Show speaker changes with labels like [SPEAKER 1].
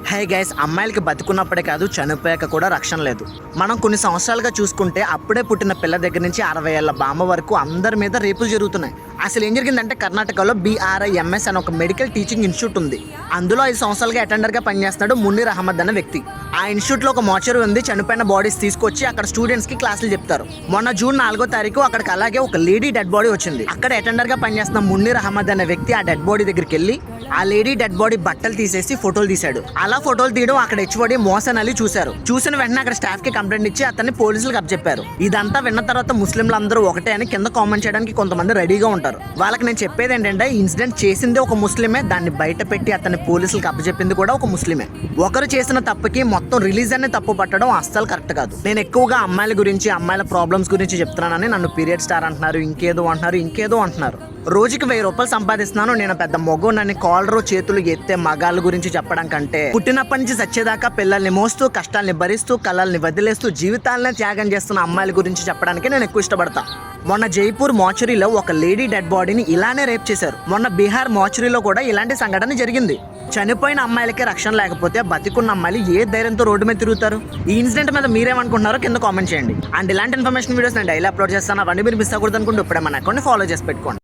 [SPEAKER 1] Hi guys, అమ్మాయిలకి బతుకున్నప్పుడే కాదు చనిపోయాక కూడా రక్షణ లేదు. మనం కొన్ని సంవత్సరాలుగా చూసుకుంటే అప్పుడే పుట్టిన పిల్ల దగ్గర నుంచి 60 ఏళ్ల బామ్మ వరకు అందరి మీద రేపులు జరుగుతున్నాయి. అసలు ఏం జరిగిందంటే కర్ణాటకలో BRIMS అని ఒక మెడికల్ టీచింగ్ ఇన్స్టిట్యూట్ ఉంది. అందులో 5 సంవత్సరాలుగా అటెండర్గా పనిచేస్తున్నాడు మున్నీర్ అహ్మద్ అనే వ్యక్తి. ఆ ఇన్స్టిట్యూట్లో ఒక మోర్చరీ ఉంది. చనిపోయిన బాడీస్ తీసుకొచ్చి అక్కడ స్టూడెంట్స్కి క్లాసులు చెప్తారు. మొన్న జూన్ 4వ తారీఖు అక్కడికి అలాగే ఒక లేడీ డెడ్ బాడీ వచ్చింది. అక్కడ అటెండర్గా పనిచేస్తున్న మున్నీర్ అహ్మద్ అనే వ్యక్తి ఆ డెడ్ బాడీ దగ్గరికి వెళ్ళి ఆ లేడీ డెడ్ బాడీ బట్టలు తీసేసి ఫోటోలు తీశాడు. అలా ఫోటోలు తీయడం అక్కడ HOD మోసన్ అలీ చూశారు. చూసిన వెంటనే అక్కడ స్టాఫ్ కి కంప్లైంట్ ఇచ్చి అతన్ని పోలీసులకు అప్పచెప్పారు. ఇదంతా విన్న తర్వాత ముస్లింలు అందరూ ఒకటే అని కింద కామెంట్ చేయడానికి కొంతమంది రెడీగా ఉంటారు. వాళ్ళకి నేను చెప్పేది ఏంటంటే, ఇన్సిడెంట్ చేసింది ఒక ముస్లిమే, దాన్ని బయట పెట్టి అతన్ని పోలీసులకు అప్పచెప్పింది కూడా ఒక ముస్లిమే. ఒకరు చేసిన తప్పుకి మొత్తం రిలీజన్ ని తప్పు పట్టడం అస్సలు కరెక్ట్ కాదు. నేను ఎక్కువగా అమ్మాయిల గురించి, అమ్మాయిల ప్రాబ్లమ్స్ గురించి చెప్తున్నానని నన్ను పీరియడ్ స్టార్ అంటున్నారు, ఇంకేదో అంటున్నారు. రోజుకి 1000 రూపాయలు సంపాదిస్తున్నాను, నేను పెద్ద మొగ్గునని కాలరు చేతులు ఎత్తే మగాళ్ళ గురించి చెప్పడం కంటే, పుట్టినప్పటి నుంచి చచ్చేదాకా పిల్లల్ని మోస్తూ, కష్టాల్ని భరిస్తూ, కళల్ని వదిలేస్తూ, జీవితాలనే త్యాగం చేస్తున్న అమ్మాయిల గురించి చెప్పడానికి నేను ఎక్కువ ఇష్టపడతా. మొన్న జైపూర్ మోర్చరీలో ఒక లేడీ డెడ్ బాడీని ఇలానే రేప్ చేశారు. మొన్న బీహార్ మోర్చరీలో కూడా ఇలాంటి సంఘటన జరిగింది. చనిపోయిన అమ్మాయిలకి రక్షణ లేకపోతే బతికున్న అమ్మాయిలు ఏ ధైర్యంతో రోడ్డు మీద తిరుగుతారు? ఈ ఇన్సిడెంట్ మీద మీరేమనుకుంటున్నారో కింద కామెంట్ చేయండి. అండ్ ఇలాంటి ఇన్ఫర్మేషన్ వీడియోస్ నేను డైలీ అప్లోడ్ చేస్తాను. అవన్నీ మీరు మిస్ అవ్వకూడదు అనుకుంటే ఇప్పుడే మన అకౌంట్ని ఫాలో చేసి పెట్టుకోండి.